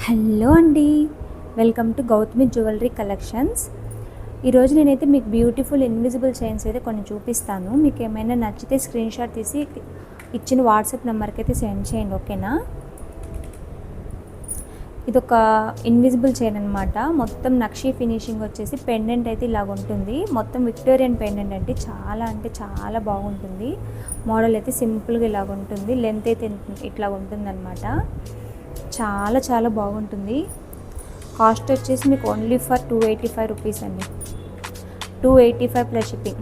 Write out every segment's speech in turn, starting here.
Hello అండి, welcome to Gautami jewellery collections. ఈరోజు నేనైతే మీకు బ్యూటిఫుల్ ఇన్విజిబుల్ చైన్స్ అయితే కొన్ని చూపిస్తాను. మీకు ఏమైనా నచ్చితే స్క్రీన్ షాట్ తీసి ఇచ్చిన వాట్సాప్ నెంబర్కి అయితే సెండ్ చేయండి, ఓకేనా. ఇదొక ఇన్విజిబుల్ చైన్ అనమాట. మొత్తం నక్షీ ఫినిషింగ్ వచ్చేసి పెండెంట్ అయితే ఇలాగ ఉంటుంది. మొత్తం విక్టోరియన్ పెండెంట్ అంటే చాలా బాగుంటుంది. మోడల్ అయితే సింపుల్గా ఇలాగ ఉంటుంది. లెంత్ అయితే ఇట్లా ఉంటుందన్నమాట. చాలా బాగుంటుంది. కాస్ట్ వచ్చేసి మీకు ఓన్లీ ఫర్ 285 రూపీస్ అండి. 285 plus shipping.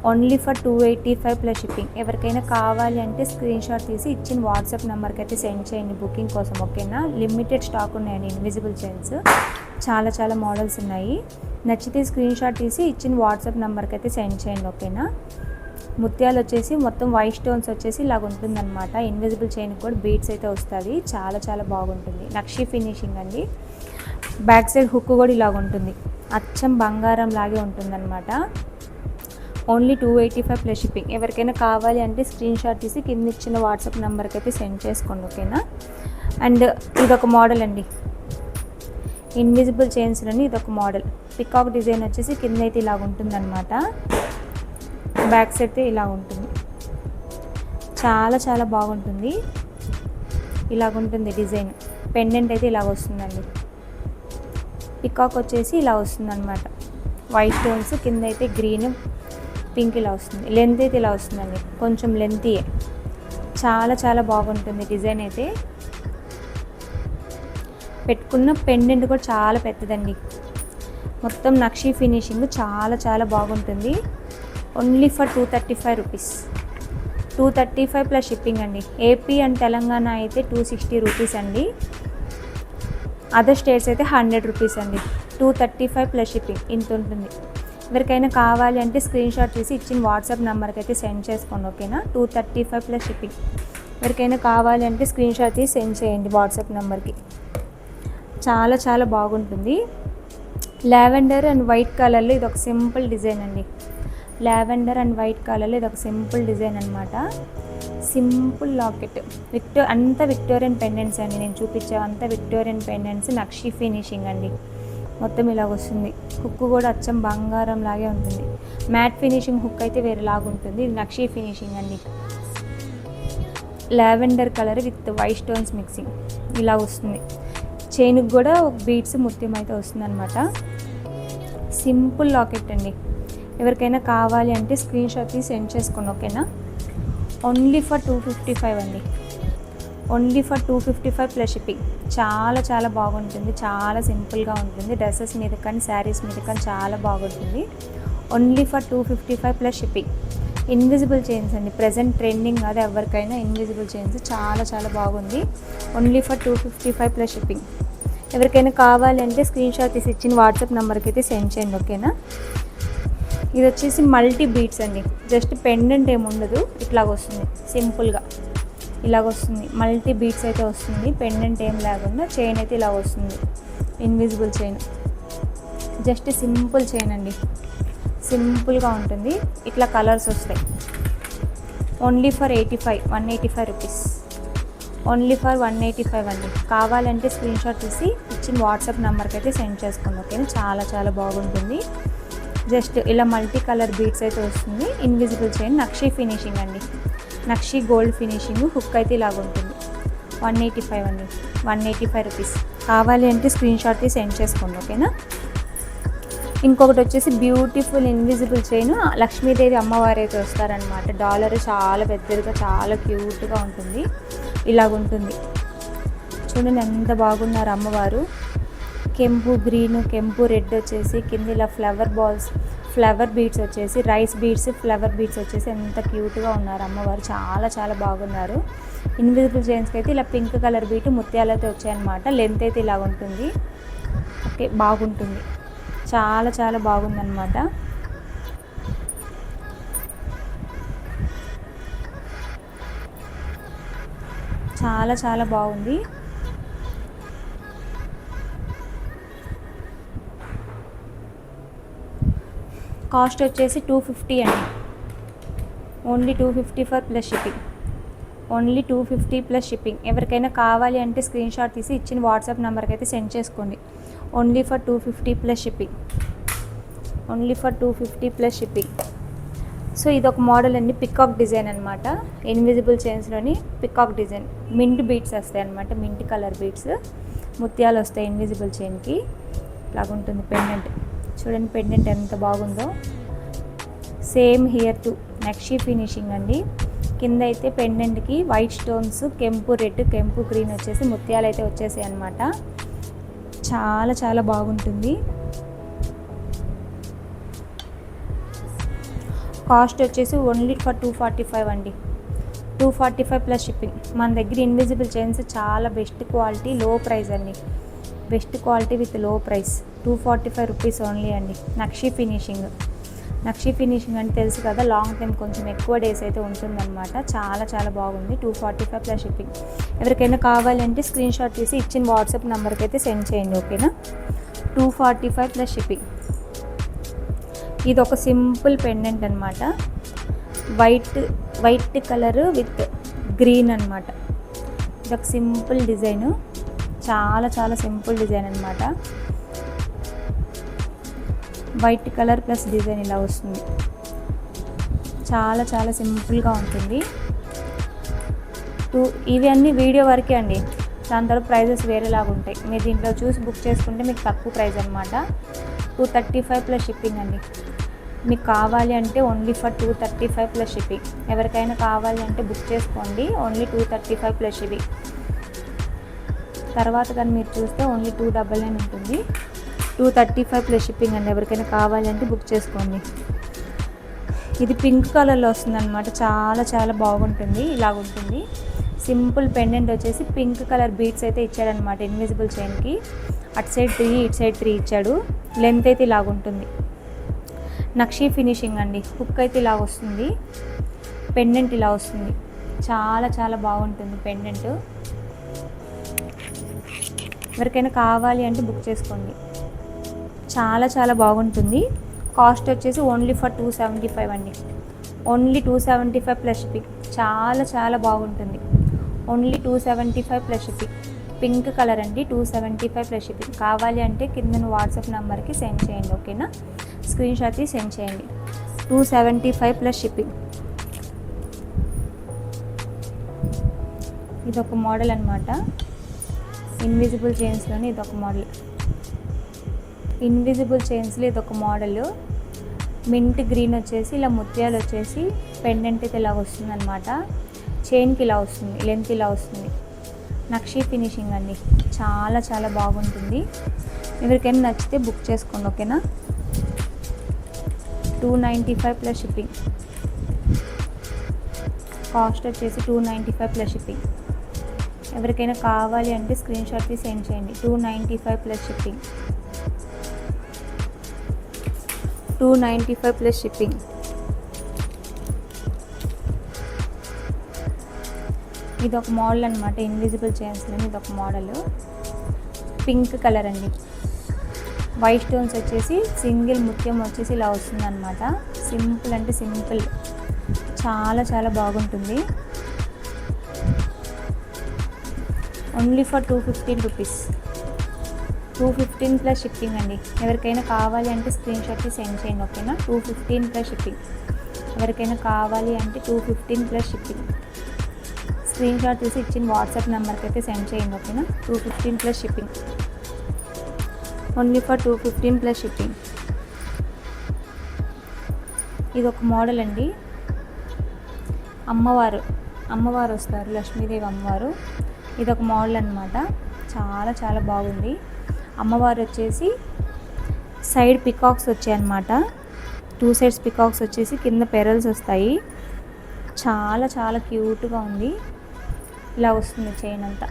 Only for 285 plus shipping. ఎవరికైనా కావాలి అంటే స్క్రీన్ షాట్ తీసి ఇచ్చిన వాట్సాప్ నెంబర్కి అయితే సెండ్ చేయండి బుకింగ్ కోసం, ఓకేనా. లిమిటెడ్ స్టాక్ ఉన్నాయండి ఇన్విజిబుల్ చైన్స్. చాలా మోడల్స్ ఉన్నాయి. నచ్చితే స్క్రీన్ షాట్ తీసి ఇచ్చిన వాట్సాప్ నెంబర్కి అయితే సెండ్ చేయండి, ఓకేనా. ముత్యాలు వచ్చేసి మొత్తం వైట్ స్టోన్స్ వచ్చేసి ఇలాగ ఉంటుందన్నమాట. ఇన్విజిబుల్ చైన్ కూడా బీడ్స్ అయితే వస్తుంది. చాలా బాగుంటుంది. నక్షీ ఫినిషింగ్ అండి. బ్యాక్ సైడ్ హుక్ కూడా ఇలాగ ఉంటుంది. అచ్చం బంగారం లాగే ఉంటుందన్నమాట. Only 285 plus shipping. ఎవరికైనా కావాలి అంటే స్క్రీన్ షాట్ తీసి కింద ఇచ్చిన వాట్సాప్ నెంబర్కి అయితే సెండ్ చేసుకోండి, ఓకేనా. అండ్ ఇదొక మోడల్ అండి. ఇన్విజిబుల్ చైన్స్లోని ఇదొక మోడల్. పికాక్ డిజైన్ వచ్చేసి కింద అయితే ఇలాగ ఉంటుందన్నమాట. బ్యాక్ సైడ్ ఇలా ఉంటుంది. చాలా బాగుంటుంది. ఇలాగ ఉంటుంది డిజైన్. పెండెంట్ అయితే ఇలాగ వస్తుందండి. పికాక్ వచ్చేసి ఇలా వస్తుందన్నమాట. వైట్ స్టోన్స్ కింద అయితే గ్రీన్ పింక్ ఇలా వస్తుంది. లెంత్ అయితే ఇలా వస్తుందండి. కొంచెం లెంతీయే. చాలా బాగుంటుంది డిజైన్ అయితే. పెట్టుకున్న పెండెంట్ కూడా చాలా పెద్దదండి. మొత్తం నక్షీ ఫినిషింగ్ చాలా బాగుంటుంది. Only for 235 rupees. 235 plus shipping అండి. ఏపీ అండ్ తెలంగాణ అయితే 260 రూపీస్ అండి. అదర్ స్టేట్స్ అయితే 100 రూపీస్ అండి. 235 ప్లస్ షిప్పింగ్ ఇంత ఉంటుంది. ఎవరికైనా కావాలి అంటే స్క్రీన్ షాట్ తీసి ఇచ్చిన వాట్సాప్ నెంబర్కి అయితే సెండ్ చేసుకోండి, ఓకేనా. 235 ప్లస్ షిప్పింగ్. ఎవరికైనా కావాలి అంటే స్క్రీన్ షాట్ తీసి సెండ్ చేయండి వాట్సాప్ నెంబర్కి. చాలా బాగుంటుంది. లావెండర్ అండ్ వైట్ కలర్లో ఇది ఒక సింపుల్ డిజైన్ అండి. లావెండర్ అండ్ వైట్ కలర్లో ఇది ఒక సింపుల్ డిజైన్ అనమాట. Simple locket. అంతా విక్టోరియన్ పెండెంట్స్ అండి. నేను చూపించే అంతా విక్టోరియన్ పెండెంట్స్. నక్షీ ఫినిషింగ్ అండి. మొత్తం ఇలాగ వస్తుంది. హుక్ కూడా అచ్చం బంగారం లాగే ఉంటుంది. మ్యాట్ ఫినిషింగ్ హుక్ అయితే వేరేలాగా ఉంటుంది. ఇది నక్షీ ఫినిషింగ్ అండి. Lavender colour with white stones mixing ఇలా వస్తుంది. చైన్కి కూడా బీడ్స్ ముత్యం అయితే వస్తుంది అనమాట. సింపుల్ లాకెట్ అండి. ఎవరికైనా కావాలి అంటే స్క్రీన్ షాట్ తీసి సెండ్ చేసుకోండి, ఓకేనా. ఓన్లీ ఫర్ 255 అండి. Only for 255 plus shipping. చాలా బాగుంటుంది. చాలా సింపుల్గా ఉంటుంది. డ్రెస్సెస్ మీద కానీ శారీస్ మీద కానీ చాలా బాగుంటుంది. Only for 255 plus shipping. Invisible chains అండి. ప్రజెంట్ ట్రెండింగ్ కాదు ఎవరికైనా ఇన్విజిబుల్ చైన్స్. చాలా బాగుంది. Only for 255 plus shipping. ఎవరికైనా కావాలి అంటే స్క్రీన్ షాట్ తీసి ఇచ్చిన వాట్సాప్ నెంబర్కి అయితే సెండ్ చేయండి, ఓకేనా. ఇది వచ్చేసి మల్టీ బీట్స్ అండి. జస్ట్ పెండెంట్ ఏమి ఉండదు. ఇట్లాగ వస్తుంది. సింపుల్గా ఇలాగ వస్తుంది. మల్టీ బీట్స్ అయితే వస్తుంది. పెండెంట్ ఏం లేకుండా చైన్ అయితే ఇలా వస్తుంది. Invisible chain. Just simple chain అండి. సింపుల్గా ఉంటుంది. ఇట్లా కలర్స్ వస్తాయి. Only for 185 rupees. Only for 185 అండి. కావాలంటే స్క్రీన్ షాట్ తీసి ఇచ్చిన వాట్సాప్ నెంబర్కి అయితే సెండ్ చేసుకోండి, ఓకేనా. చాలా బాగుంటుంది. జస్ట్ ఇలా మల్టీ కలర్ బీడ్స్ అయితే వస్తుంది. Invisible chain. నక్షీ ఫినిషింగ్ అండి. Nakshi gold finishing. హుక్ అయితే ఇలాగ ఉంటుంది. 185 అండి. 185 రూపీస్. కావాలి అంటే స్క్రీన్ షాట్ తీసి సెండ్ చేసుకోండి, ఓకేనా. ఇంకొకటి వచ్చేసి బ్యూటిఫుల్ ఇన్విజిబుల్ చైన్. లక్ష్మీదేవి అమ్మవారు అయితే వస్తారనమాట. డాలర్ చాలా పెద్దదిగా చాలా క్యూట్గా ఉంటుంది. ఇలాగ ఉంటుంది. చూడండి ఎంత బాగున్నారు అమ్మవారు. కెంపు గ్రీన్, కెంపు రెడ్ వచ్చేసి కింద ఇలా ఫ్లవర్ బీడ్స్ వచ్చేసి రైస్ బీడ్స్, ఫ్లవర్ బీడ్స్ వచ్చేసి ఎంత క్యూట్గా ఉన్నారు అమ్మవారు. చాలా బాగున్నారు. ఇన్విజిబుల్ చైన్స్కి అయితే ఇలా పింక్ కలర్ బీట్ ముత్యాలు అయితే వచ్చాయన్నమాట. లెంత్ అయితే ఇలా ఉంటుంది. ఓకే, బాగుంటుంది. చాలా బాగుందన్నమాట. చాలా బాగుంది. కాస్ట్ వచ్చేసి 250 అండి. Only 254 plus shipping. Only 250 plus shipping. ఎవరికైనా కావాలి అంటే స్క్రీన్ షాట్ తీసి ఇచ్చిన వాట్సాప్ నెంబర్కి అయితే సెండ్ చేసుకోండి. Only for 250 plus shipping. Only for 250 plus shipping. So ఇదొక మోడల్ అండి, పికాక్ డిజైన్ అనమాట. ఇన్విజిబుల్ చైన్స్లోని పికాక్ డిజైన్, మింట్ బీట్స్ వస్తాయి అనమాట, మింట్ కలర్ బీట్స్, ముత్యాలు వస్తాయి ఇన్విజిబుల్ చైన్కి. ఇలాగుంటుంది పెండెంట్. చూడండి పెండెంట్ ఎంత బాగుందో. Same here to nakshi finishing అండి. కింద అయితే పెండెంట్కి వైట్ స్టోన్స్, కెంపు రెడ్, కెంపు గ్రీన్ వచ్చేసి ముత్యాలు అయితే వచ్చేసాయి అనమాట. చాలా చాలా బాగుంటుంది. కాస్ట్ వచ్చేసి ఓన్లీ ఫర్ 245 అండి. 245 ప్లస్ షిప్పింగ్. మన దగ్గర ఇన్విజిబుల్ చైన్స్ చాలా బెస్ట్ క్వాలిటీ, లో ప్రైస్ అండి. బెస్ట్ క్వాలిటీ విత్ లో ప్రైస్. 245 రూపీస్ ఓన్లీ అండి. నక్షి ఫినిషింగ్. నక్షి ఫినిషింగ్ అంటే తెలుసు కదా, లాంగ్ టైం కొంచెం ఎక్కువ డేస్ అయితే ఉంటుందన్నమాట. చాలా చాలా బాగుంది. 245 ప్లస్ షిప్పింగ్. ఎవరికైనా కావాలంటే స్క్రీన్ షాట్ తీసి ఇచ్చిన వాట్సాప్ నెంబర్కి అయితే సెండ్ చేయండి, ఓకేనా. 245 ప్లస్ షిప్పింగ్. ఇది ఒక సింపుల్ పెండెంట్ అనమాట. వైట్ కలర్ విత్ గ్రీన్ అనమాట. ఇది ఒక సింపుల్ డిజైన్, చాలా చాలా సింపుల్ డిజైన్ అనమాట. వైట్ కలర్ ప్లస్ డిజైన్ ఇలా వస్తుంది. చాలా చాలా సింపుల్గా ఉంటుంది. ఇవి అన్నీ వీడియో వరకే అండి. దాని తర్వాత ప్రైజెస్ వేరేలాగా ఉంటాయి. మీరు దీంట్లో చూసి బుక్ చేసుకుంటే మీకు తక్కువ ప్రైస్ అనమాట. 235 ప్లస్ షిప్పింగ్ అండి. మీకు కావాలి అంటే ఓన్లీ ఫర్ 235 ప్లస్ షిప్పింగ్. ఎవరికైనా కావాలి అంటే బుక్ చేసుకోండి. Only 235 plus shipping. తర్వాత కానీ మీరు చూస్తే ఓన్లీ 299 ఉంటుంది. 235 ప్లస్ షిప్పింగ్ అండి. ఎవరికైనా కావాలి అంటే బుక్ చేసుకోండి. ఇది పింక్ కలర్లో వస్తుంది అనమాట. చాలా చాలా బాగుంటుంది. ఇలాగుంటుంది. సింపుల్ పెండెంట్ వచ్చేసి పింక్ కలర్ బీడ్స్ అయితే ఇచ్చాడనమాట ఇన్విజిబుల్ చైన్కి. అటు సైడ్ 3, ఇటు సైడ్ 3 ఇచ్చాడు. లెంత్ అయితే ఇలాగుంటుంది. నక్షి ఫినిషింగ్ అండి. హుక్ అయితే ఇలా వస్తుంది. పెండెంట్ ఇలా వస్తుంది. చాలా చాలా బాగుంటుంది పెండెంట్. ఎవరికైనా కావాలి అంటే బుక్ చేసుకోండి. చాలా చాలా బాగుంటుంది. కాస్ట్ వచ్చేసి ఓన్లీ ఫర్ 275 అండి. Only 275 plus shipping. చాలా చాలా బాగుంటుంది. Only 275 plus shipping. Pink colour అండి. 275 ప్లస్ షిప్పింగ్. కావాలి అంటే కింద వాట్సాప్ నెంబర్కి సెండ్ చేయండి, ఓకేనా. స్క్రీన్ షాట్ తీసి సెండ్ చేయండి. 275 ప్లస్ షిప్పింగ్. ఇదొక మోడల్ అనమాట. ఇన్విజిబుల్ చైన్స్లోని ఇదొక మోడల్. ఇన్విజిబుల్ చైన్స్లో ఇదొక మోడల్. మింట్ గ్రీన్ వచ్చేసి ఇలా ముత్యాలు వచ్చేసి పెండెంట్ అయితే ఇలా వస్తుంది అనమాట. చైన్కి ఇలా వస్తుంది, లెంత్ ఇలా వస్తుంది. నక్షి ఫినిషింగ్ అండి. చాలా చాలా బాగుంటుంది. ఎవరికైనా నచ్చితే బుక్ చేసుకోండి, ఓకేనా. 295 ప్లస్ షిప్పింగ్. కాస్ట్ వచ్చేసి 295 ప్లస్ షిప్పింగ్. ఎవరికైనా కావాలి అంటే స్క్రీన్ షాట్ తీసి సెండ్ చేయండి. 295 ప్లస్ షిప్పింగ్. 295 plus shipping. ఇది ఒక మోడల్ అనమాట. ఇన్విజిబుల్ చైన్స్లో ఇది ఒక మోడల్. పింక్ కలర్ అండి. వైట్ స్టోన్స్ వచ్చేసి సింగిల్ ముత్యం వచ్చేసి ఇలా వస్తుంది అనమాట. సింపుల్ అంటే సింపుల్. చాలా చాలా బాగుంటుంది. Only for 215 rupees. 215 plus shipping అండి. ఎవరికైనా కావాలి అంటే స్క్రీన్ షాట్ సెండ్ చేయండి, ఓకేనా. 215 ప్లస్ షిప్పింగ్. ఎవరికైనా కావాలి అంటే 215 ప్లస్ షిప్పింగ్. స్క్రీన్ షాట్ తీసి ఇచ్చిన వాట్సాప్ నెంబర్కి అయితే సెండ్ చేయండి, ఓకేనా. 215 plus shipping. Only for 215 plus shipping. ఇది ఒక మోడల్ అండి. అమ్మవారు వస్తారు, లక్ష్మీదేవి అమ్మవారు. ఇది ఒక మోడల్ అనమాట. చాలా చాలా బాగుంది. అమ్మవారు వచ్చేసి సైడ్ పికాక్స్ వచ్చాయి అన్నమాట. 2 సైడ్స్ పికాక్స్ వచ్చేసి కింద పెరల్స్ వస్తాయి. చాలా చాలా క్యూట్గా ఉంది. ఇలా వస్తుంది చైన్ అంతా.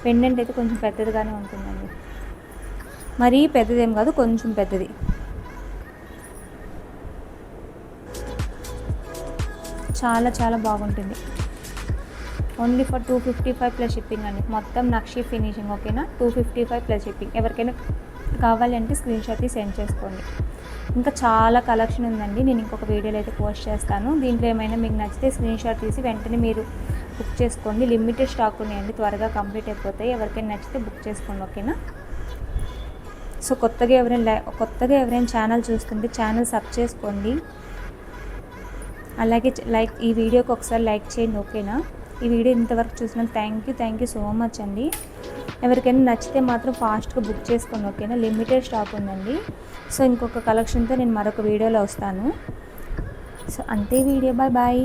పెండెంట్ అయితే కొంచెం పెద్దదిగానే ఉంటుందండి. మరీ పెద్దదేం కాదు, కొంచెం పెద్దది. చాలా చాలా బాగుంటుంది. ఓన్లీ ఫర్ 255 ప్లస్ షిప్పింగ్ అండి. మొత్తం నక్షి ఫినిషింగ్, ఓకేనా. 255 ప్లస్ షిప్పింగ్. ఎవరికైనా కావాలి అంటే స్క్రీన్ షాట్ సెండ్ చేసుకోండి. ఇంకా చాలా కలెక్షన్ ఉందండి. నేను ఇంకొక వీడియోలో అయితే పోస్ట్ చేస్తాను. దీంట్లో ఏమైనా మీకు నచ్చితే స్క్రీన్ షాట్ తీసి వెంటనే మీరు బుక్ చేసుకోండి. లిమిటెడ్ స్టాక్ ఉన్నాయండి, త్వరగా కంప్లీట్ అయిపోతాయి. ఎవరికైనా నచ్చితే బుక్ చేసుకోండి, ఓకేనా. సో కొత్తగా ఎవరైనా ఛానల్ చూస్తుంటే ఛానల్ సబ్ చేసుకోండి. అలాగే ఈ వీడియోకి ఒకసారి లైక్ చేయండి, ఓకేనా. ఈ వీడియో ఇంతవరకు చూసినందుకు థ్యాంక్ యూ సో మచ్ అండి. ఎవరికైనా నచ్చితే మాత్రం ఫాస్ట్గా బుక్ చేసుకోండి, ఓకేనా. లిమిటెడ్ స్టాక్ ఉందండి. సో ఇంకొక కలెక్షన్తో నేను మరొక వీడియోలో వస్తాను. సో అంతే వీడియో, బాయ్.